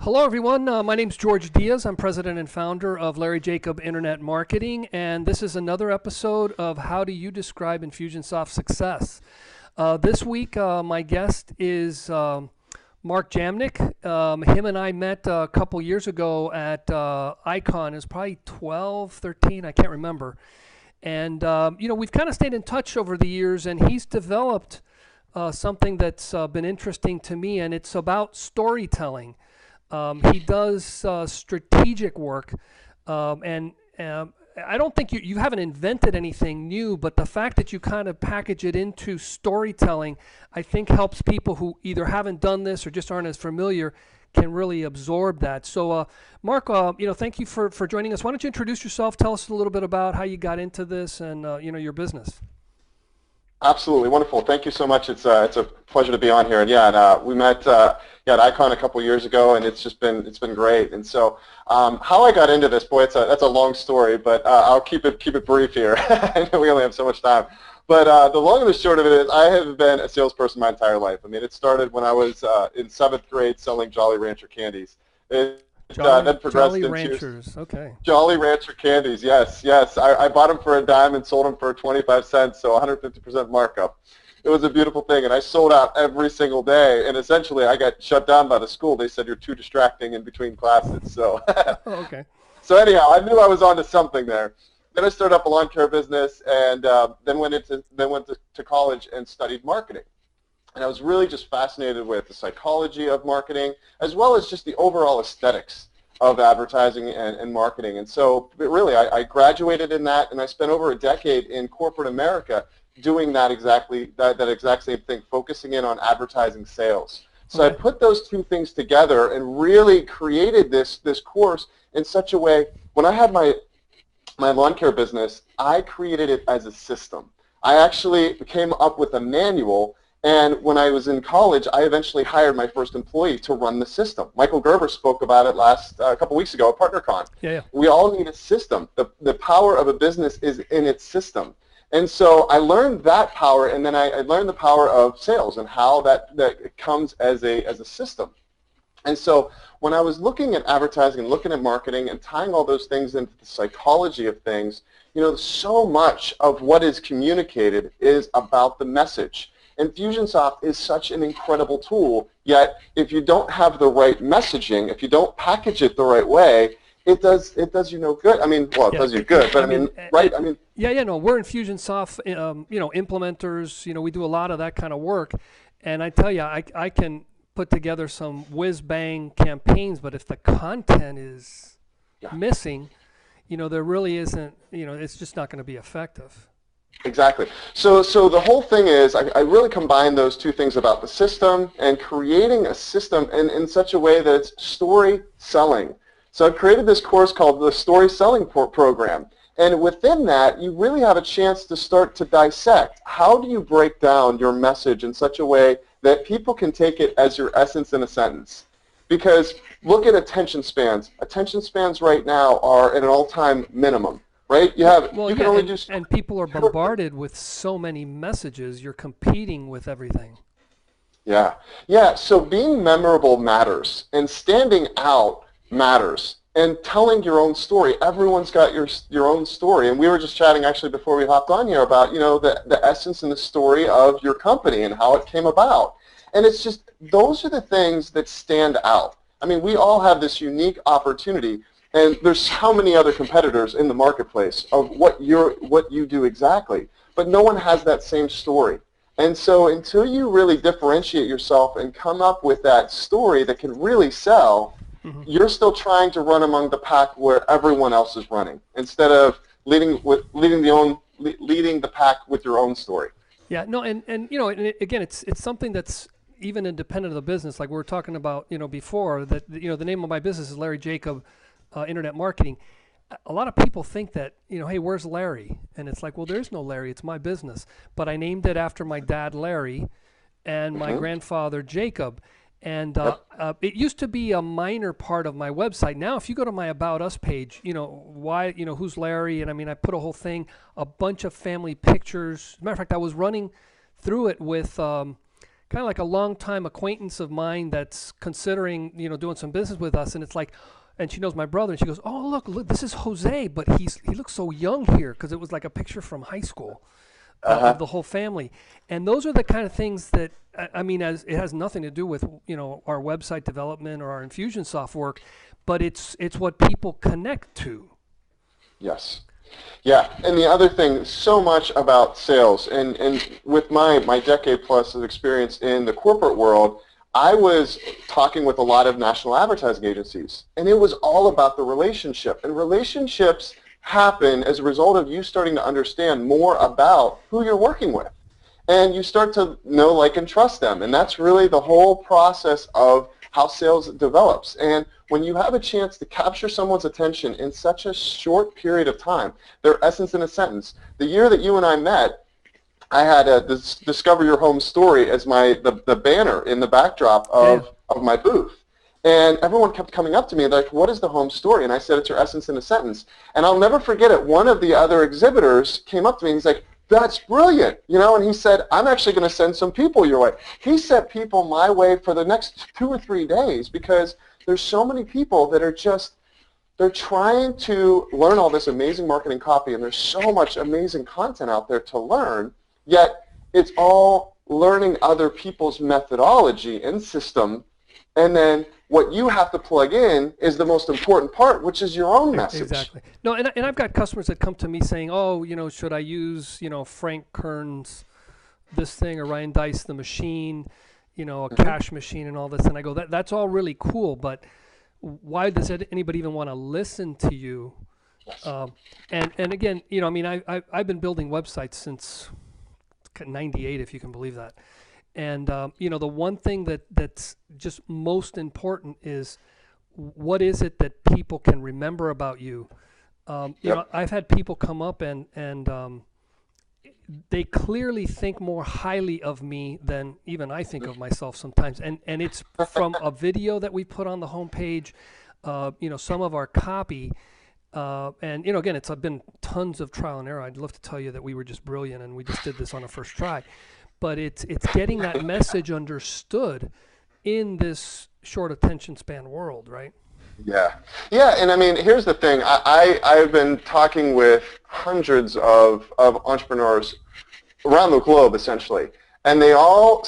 Hello, everyone. My name's Jorge Diaz. I'm president and founder of Larry Jacob Internet Marketing, and this is another episode of How Do You Describe Infusionsoft Success? This week, my guest is Mark Jamnik. Him and I met a couple years ago at Icon. It was probably 12, 13, I can't remember. And, we've kind of stayed in touch over the years, and he's developed something that's been interesting to me, and it's about storytelling. He does strategic work, and I don't think you haven't invented anything new, but the fact that you kind of package it into storytelling, I think helps people who either haven't done this or just aren't as familiar can really absorb that. So, Mark, thank you for joining us. Why don't you introduce yourself? Tell us a little bit about how you got into this and your business. Absolutely wonderful. Thank you so much. It's a pleasure to be on here. And we met at Icon a couple years ago, and it's been great. And so how I got into this, boy, that's a long story, but I'll keep it brief here. I know we only have so much time. But the long and the short of it is I have been a salesperson my entire life. I mean, it started when I was in 7th grade selling Jolly Rancher candies. Then progressed Jolly into Ranchers, okay. Jolly Rancher candies, yes. I bought them for a dime and sold them for 25 cents, so 150% markup. It was a beautiful thing, and I sold out every single day, and essentially I got shut down by the school. They said, you're too distracting in between classes. So, okay. So anyhow, I knew I was onto something there. Then I started up a lawn care business, and then went to college and studied marketing. And I was really just fascinated with the psychology of marketing, as well as just the overall aesthetics of advertising and marketing. And so really, I graduated in that, and I spent over a decade in corporate America doing that exact same thing, focusing in on advertising sales. So I put those two things together and really created this course in such a way, when I had my lawn care business, I created it as a system. I actually came up with a manual. And when I was in college, I eventually hired my first employee to run the system. Michael Gerber spoke about it a couple weeks ago at PartnerCon. Yeah. We all need a system. The power of a business is in its system. And so I learned that power, and then I learned the power of sales and how that comes as a system. And so when I was looking at advertising and looking at marketing and tying all those things into the psychology of things, so much of what is communicated is about the message. Infusionsoft is such an incredible tool, yet if you don't have the right messaging, if you don't package it the right way, it does you no good. I mean, well, it does you good, but right? We're Infusionsoft, implementers. We do a lot of that kind of work, and I tell you, I can put together some whiz-bang campaigns, but if the content is missing, there really isn't. It's just not going to be effective. Exactly. So the whole thing is I really combine those two things about the system and creating a system in such a way that it's story selling. So I've created this course called the Story Selling Program. And within that, you really have a chance to start to dissect how do you break down your message in such a way that people can take it as your essence in a sentence. Because look at attention spans. Attention spans right now are at an all-time minimum. Right? And people are bombarded with so many messages. You're competing with everything. Yeah. So being memorable matters, and standing out matters, and telling your own story. Everyone's got your own story, and we were just chatting actually before we hopped on here about the essence and the story of your company and how it came about. And it's just those are the things that stand out. I mean, we all have this unique opportunity. And there's how many other competitors in the marketplace of what you do exactly, but no one has that same story. And so until you really differentiate yourself and come up with that story that can really sell, you're still trying to run among the pack where everyone else is running, instead of leading the pack with your own story. Yeah, no, and again, it's something that's even independent of the business, like we were talking about, before, that the name of my business is Larry Jacob Internet Marketing. A lot of people think that, hey, where's Larry? And it's like, well, there's no Larry. It's my business. But I named it after my dad, Larry, and my grandfather, Jacob. And it used to be a minor part of my website. Now, if you go to my About Us page, who's Larry? And I put a whole thing, a bunch of family pictures. As a matter of fact, I was running through it with kind of like a longtime acquaintance of mine that's considering, doing some business with us, and it's like, and she knows my brother, and she goes, "Oh, look, this is Jose, but he looks so young here," because it was like a picture from high school of the whole family. And those are the kind of things that, I mean, as it has nothing to do with our website development or our Infusionsoft work, but it's what people connect to. Yes. Yeah, and the other thing, so much about sales, and with my decade plus of experience in the corporate world, I was talking with a lot of national advertising agencies, and it was all about the relationship. And relationships happen as a result of you starting to understand more about who you're working with. And you start to know, like, and trust them. And that's really the whole process of how sales develops. And when you have a chance to capture someone's attention in such a short period of time, their essence in a sentence. The year that you and I met, I had this Discover Your Home story as the banner in the backdrop of my booth. And everyone kept coming up to me like, "What is the home story?" And I said, "It's your essence in a sentence." And I'll never forget it. One of the other exhibitors came up to me and he's like, "That's brilliant," and he said, "I'm actually going to send some people your way." He sent people my way for the next 2 or 3 days because there's so many people that are they're trying to learn all this amazing marketing copy, and there's so much amazing content out there to learn, yet it's all learning other people's methodology and system, and then what you have to plug in is the most important part, which is your own message. Exactly. No, and I've got customers that come to me saying, "Oh, should I use, Frank Kern's this thing, or Ryan Dice the machine, a cash machine and all this?" And I go, that's all really cool, but why does anybody even want to listen to you? And again, I mean, I've been building websites since '98, if you can believe that. And the one thing that's just most important is, what is it that people can remember about you? I've had people come up and they clearly think more highly of me than even I think of myself sometimes. And it's from a video that we put on the homepage, some of our copy. And again, it's been tons of trial and error. I'd love to tell you that we were just brilliant and we just did this on a first try. But it's getting that message understood in this short attention span world, right? Yeah. Yeah, and I mean, here's the thing. I've been talking with hundreds of entrepreneurs around the globe, essentially, and they all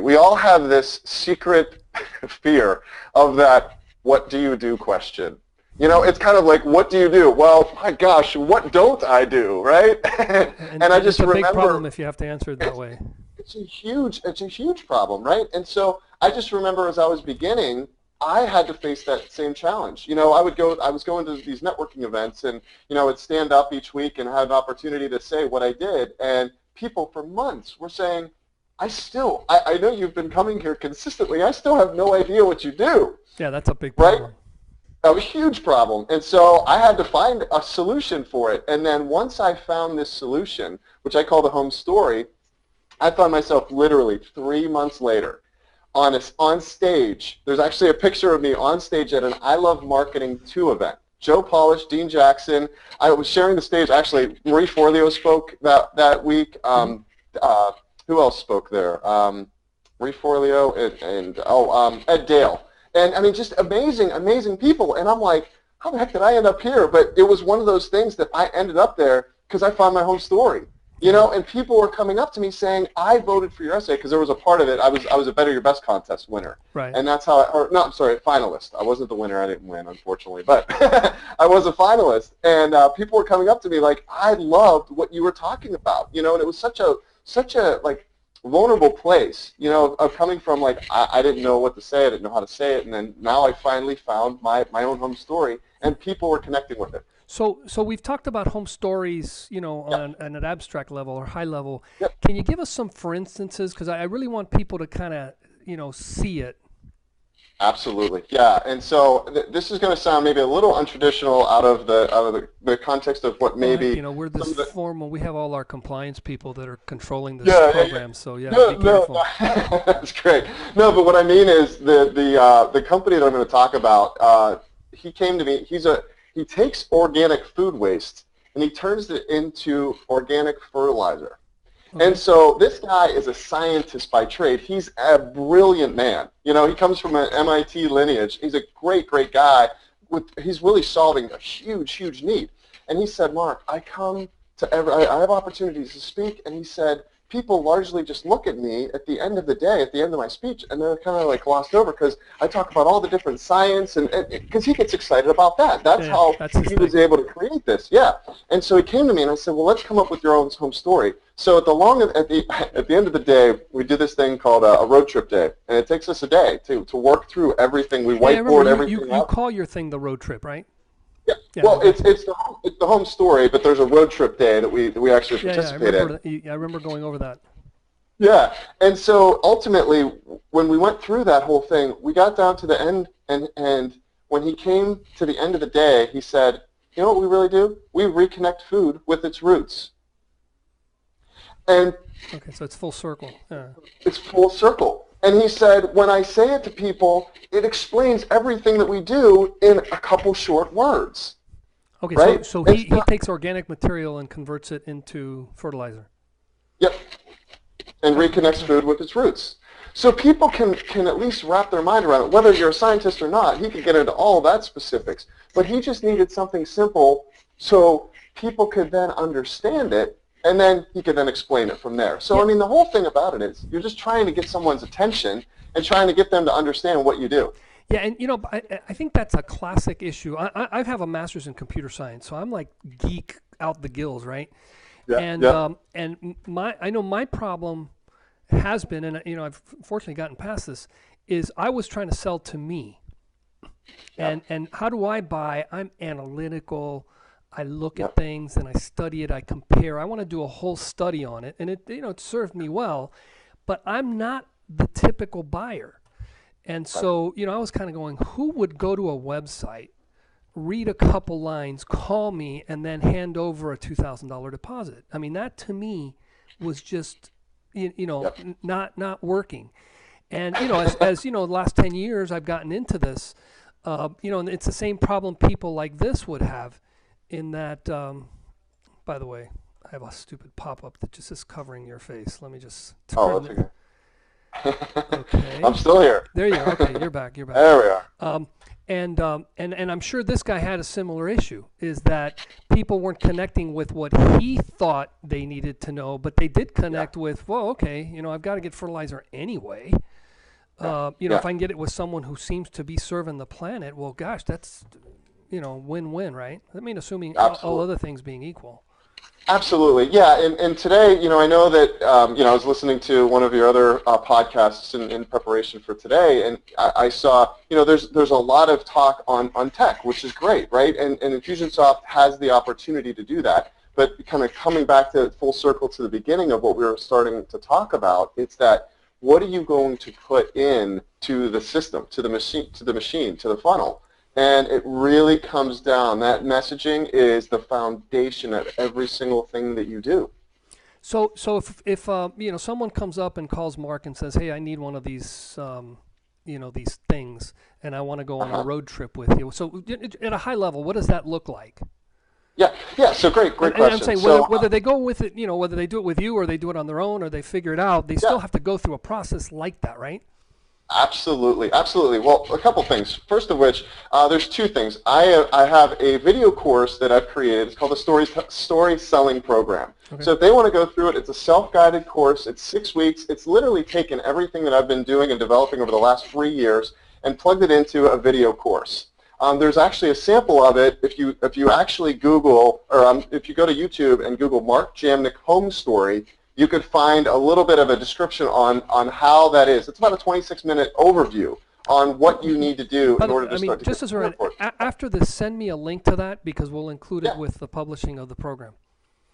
we all have this secret fear of that "what do you do" question. It's kind of like, what do you do? Well, my gosh, what don't I do, right? And I just remember, it's a big problem if you have to answer it that way. It's a huge problem, right? And so I just remember as I was beginning, I had to face that same challenge. I was going to these networking events, and I'd stand up each week and have an opportunity to say what I did, and people for months were saying, I know you've been coming here consistently, I still have no idea what you do. Yeah, that's a big problem. Right? A huge problem. And so I had to find a solution for it. And then once I found this solution, which I call the home story, I found myself literally 3 months later on stage. There's actually a picture of me on stage at an I Love Marketing 2 event. Joe Polish, Dean Jackson. I was sharing the stage. Actually, Marie Forleo spoke that week. Who else spoke there? Marie Forleo and Ed Dale. And I mean, just amazing people. And I'm like, how the heck did I end up here? But it was one of those things that I ended up there because I found my home story. And people were coming up to me saying, "I voted for your essay," because there was a part of it. I was a Better Your Best contest winner. Right. And that's how I'm sorry, finalist. I wasn't the winner. I didn't win, unfortunately. But I was a finalist. And people were coming up to me like, "I loved what you were talking about." And it was such a like vulnerable place, of coming from like, I didn't know what to say, I didn't know how to say it, and then now I finally found my own home story, and people were connecting with it. So we've talked about home stories, on an abstract level or high level. Yep. Can you give us some for instances? Because I really want people to kind of, see it. Absolutely, yeah. And so this is going to sound maybe a little untraditional out of the context of what maybe. We're this formal. We have all our compliance people that are controlling this program. So be careful. No, that's great. No, but what I mean is the company that I'm going to talk about. He came to me. He takes organic food waste and he turns it into organic fertilizer. And so this guy is a scientist by trade. He's a brilliant man. You know, he comes from an MIT lineage. He's a great, great guy. He's really solving a huge, huge need. And he said, Mark, I have opportunities to speak, and he said, people largely just look at me at the end of the day, at the end of my speech, and they're kind of like glossed over because I talk about all the different science, and because he gets excited about that. That's how he was able to create this. Yeah. And so he came to me, and I said, well, let's come up with your own home story. So at the end of the day, we do this thing called a road trip day, and it takes us a day to work through everything. We whiteboard everything. You call your thing the road trip, right? Yeah. Well, it's the home story, but there's a road trip day that we actually participate in. I remember going over that. Yeah, and so ultimately, when we went through that whole thing, we got down to the end, and when he came to the end of the day, he said, you know what we really do? We reconnect food with its roots. And okay, so it's full circle. Yeah. It's full circle. And he said, when I say it to people, it explains everything that we do in a couple short words. Okay, right? so he takes organic material and converts it into fertilizer. Yep, and reconnects food with its roots. So people can at least wrap their mind around it. Whether you're a scientist or not, he could get into all that specifics. But he just needed something simple so people could then understand it, and then he could then explain it from there. So, I mean, the whole thing about it is you're just trying to get someone's attention and trying to get them to understand what you do. Yeah, and you know, I think that's a classic issue. I have a master's in computer science, so I'm like geek out the gills, right? Yeah, and I know my problem has been, and you know, I've fortunately gotten past this, is I was trying to sell to me. Yeah. And how do I buy? I'm analytical. I look at things and I study it. I compare. I want to do a whole study on it, and it served me well. But I'm not the typical buyer, and so I was kind of going, who would go to a website, read a couple lines, call me, and then hand over a $2,000 deposit? I mean, that to me was just not working. And as the last 10 years I've gotten into this, and it's the same problem people like this would have. In that, by the way, I have a stupid pop-up that just is covering your face. Let me just turn it. Okay. I'm still here. There you are. Okay, you're back. You're back. There we are. And I'm sure this guy had a similar issue, is that people weren't connecting with what he thought they needed to know, but they did connect with, well, okay, I've got to get fertilizer anyway. If I can get it with someone who seems to be serving the planet, well, gosh, that's win-win, right? I mean, assuming all other things being equal. Absolutely, yeah. And today, I know that, I was listening to one of your other podcasts in preparation for today, and I saw, there's a lot of talk on tech, which is great, right? And Infusionsoft has the opportunity to do that. But kind of coming back to full circle to the beginning of what we were starting to talk about, it's that what are you going to put in to the system, to the machine, to the funnel? And it really comes down, that messaging is the foundation of every single thing that you do. So if someone comes up and calls Mark and says, hey, I need one of these, these things, and I want to go on a road trip with you. So at a high level, what does that look like? Yeah. So great question. And I'm saying whether they go with it, whether they do it with you or they do it on their own or they figure it out, they still have to go through a process like that, right? Absolutely. Well, a couple things. First of which, there's two things. I have a video course that I've created. It's called the Story Selling Program. Okay. So if they want to go through it, it's a self-guided course. It's 6 weeks. It's literally taken everything that I've been doing and developing over the last 3 years and plugged it into a video course. There's actually a sample of it if you actually Google, or if you go to YouTube and Google Mark Jamnik home story, you could find a little bit of a description on how that is. It's about a 26-minute overview on what you need to do in order to start to just as a after this, send me a link to that because we'll include it with the publishing of the program.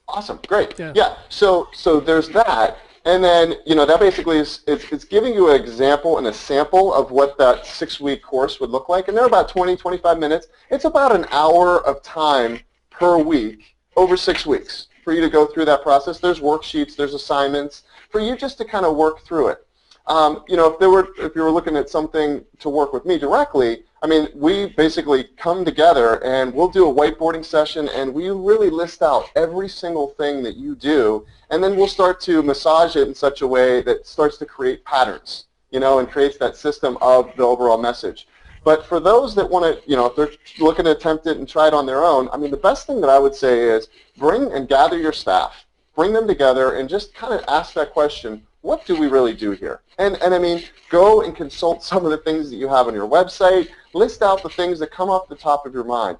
Awesome, great. Yeah. So there's that, and then that basically is it's giving you an example and a sample of what that 6-week course would look like, and they're about 20-25 minutes. It's about an hour of time per week over 6 weeks. For you to go through that process. There's worksheets, there's assignments for you just to kind of work through it. if you were looking at something to work with me directly, I mean, we basically come together and we'll do a whiteboarding session, and we really list out every single thing that you do, and then we'll start to massage it in such a way that starts to create patterns, and creates that system of the overall message. But for those that want to, if they're looking to attempt it and try it on their own, I mean, the best thing that I would say is bring and gather your staff, bring them together, and just kind of ask that question, what do we really do here? And I mean, go and consult some of the things that you have on your website, list out the things that come off the top of your mind.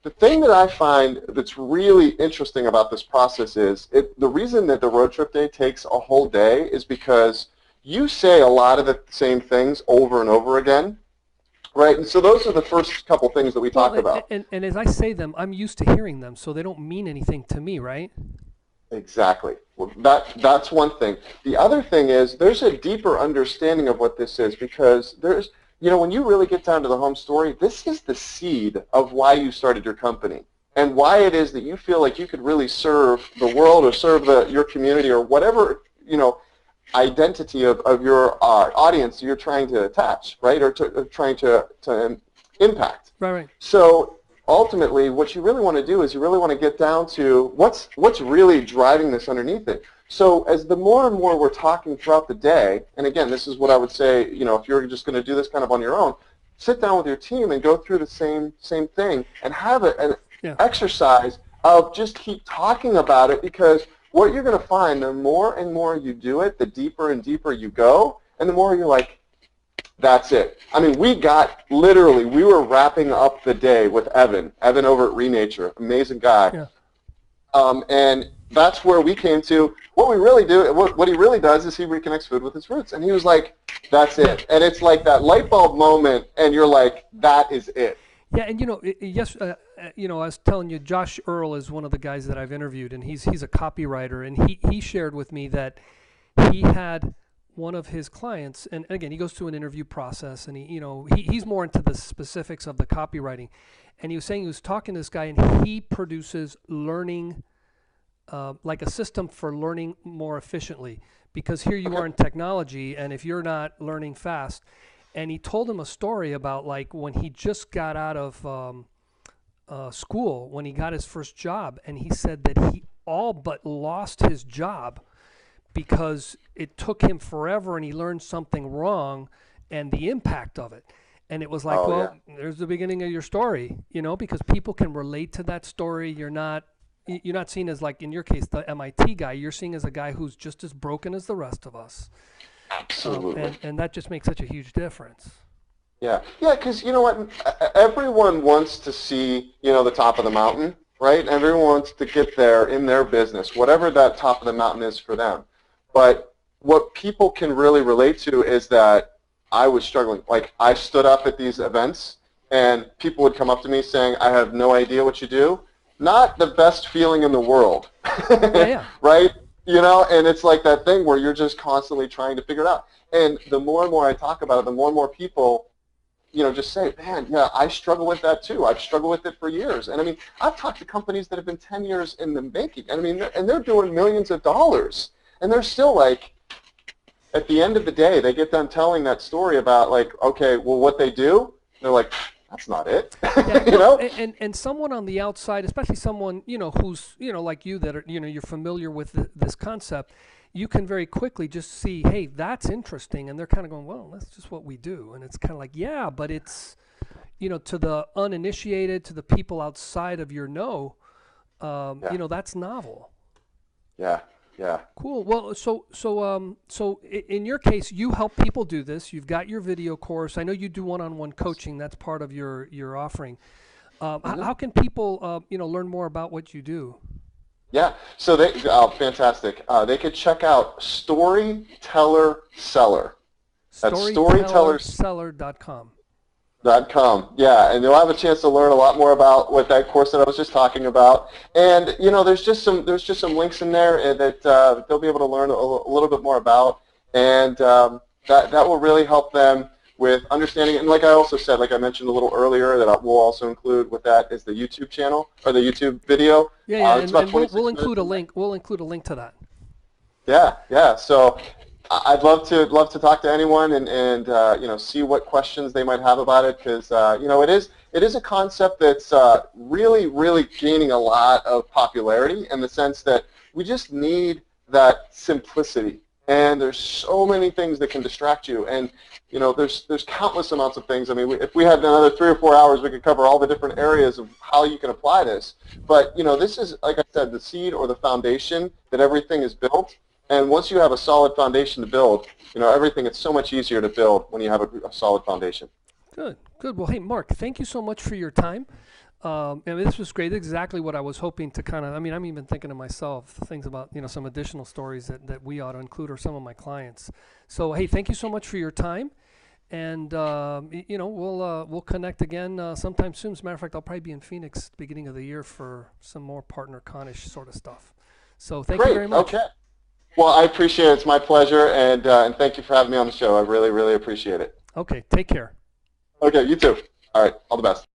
The thing that I find that's really interesting about this process is the reason that the road trip day takes a whole day is because you say a lot of the same things over and over again, right? And so those are the first couple things that we talk about. And as I say them, I'm used to hearing them, so they don't mean anything to me, right? Exactly. Well, that's one thing. The other thing is there's a deeper understanding of what this is, because there's, when you really get down to the home story, this is the seed of why you started your company and why it is that you feel like you could really serve the world or serve your community or whatever, identity of your audience you're trying to attach, right, or trying to impact. Right. So ultimately, what you really want to do is you really want to get down to what's really driving this underneath it. So as the more and more we're talking throughout the day, and again, this is what I would say, if you're just going to do this kind of on your own, sit down with your team and go through the same thing and have an exercise of just keep talking about it, because what you're going to find, the more and more you do it, the deeper and deeper you go, and the more you're like, that's it. I mean, we were wrapping up the day with Evan over at Renature, amazing guy. Yeah. And that's where we came to, what we really do, what he really does is he reconnects food with its roots. And he was like, that's it. And it's like that light bulb moment, and you're like, that is it. Yeah, and I was telling you, Josh Earl is one of the guys that I've interviewed, and he's a copywriter, and he shared with me that he had one of his clients, and again, he goes through an interview process, and he's more into the specifics of the copywriting, and he was saying he was talking to this guy, and he produces learning, like a system for learning more efficiently, because here you are in technology, and if you're not learning fast, and he told him a story about like when he just got out of school, when he got his first job, and he said that he all but lost his job because it took him forever and he learned something wrong and the impact of it. And it was like, there's the beginning of your story, because people can relate to that story. You're not seen as, like in your case, the MIT guy. You're seen as a guy who's just as broken as the rest of us. Absolutely. And that just makes such a huge difference. Yeah, because you know what? Everyone wants to see, the top of the mountain, right? Everyone wants to get there in their business, whatever that top of the mountain is for them. But what people can really relate to is that I was struggling. Like, I stood up at these events, and people would come up to me saying, I have no idea what you do. Not the best feeling in the world, right? And it's like that thing where you're just constantly trying to figure it out. And the more and more I talk about it, the more and more people, just say, man, yeah, I struggle with that too. I've struggled with it for years. And I mean, I've talked to companies that have been 10 years in the making. And I mean, and they're doing millions of dollars. And they're still like, at the end of the day, they get done telling that story about like, okay, well, what they do, they're like, that's not it. And someone on the outside, especially someone who's like you, that are you're familiar with this concept, you can very quickly just see, hey, that's interesting, and they're kind of going, well, that's just what we do, and it's kind of like, yeah, but it's to the uninitiated, to the people outside of your that's novel. Yeah. Cool. Well, so in your case, you help people do this. You've got your video course. I know you do one-on-one coaching. That's part of your offering. How can people learn more about what you do? Yeah. So fantastic. They could check out Storyteller Seller. That's Storytellerseller.com. Yeah, and you'll have a chance to learn a lot more about what that course that I was just talking about. And there's just some links in there that they'll be able to learn a little bit more about, and that will really help them with understanding. And like I also said, like I mentioned a little earlier, that we'll also include with that is the YouTube channel or the YouTube video. Yeah, and we'll include a link. We'll include a link to that. Yeah. So I'd love to talk to anyone and you know, see what questions they might have about it, because you know, it is a concept that's really gaining a lot of popularity, in the sense that we just need that simplicity. And there's so many things that can distract you, and you know, there's countless amounts of things. I mean, if we had another 3 or 4 hours, we could cover all the different areas of how you can apply this. But you know, this is, like I said, the seed or the foundation that everything is built. And once you have a solid foundation to build, you know, everything, it's so much easier to build when you have a solid foundation. Good, good. Well, hey, Mark, thank you so much for your time. And this was great. Exactly what I was hoping to kind of, I mean, I'm even thinking to myself things about, you know, some additional stories that we ought to include, or some of my clients. So, hey, thank you so much for your time. And, you know, we'll connect again sometime soon. As a matter of fact, I'll probably be in Phoenix beginning of the year for some more partner con-ish sort of stuff. So thank you very much. Okay. Well, I appreciate it. It's my pleasure, and thank you for having me on the show. I really appreciate it. Okay, take care. Okay, you too. All right, all the best.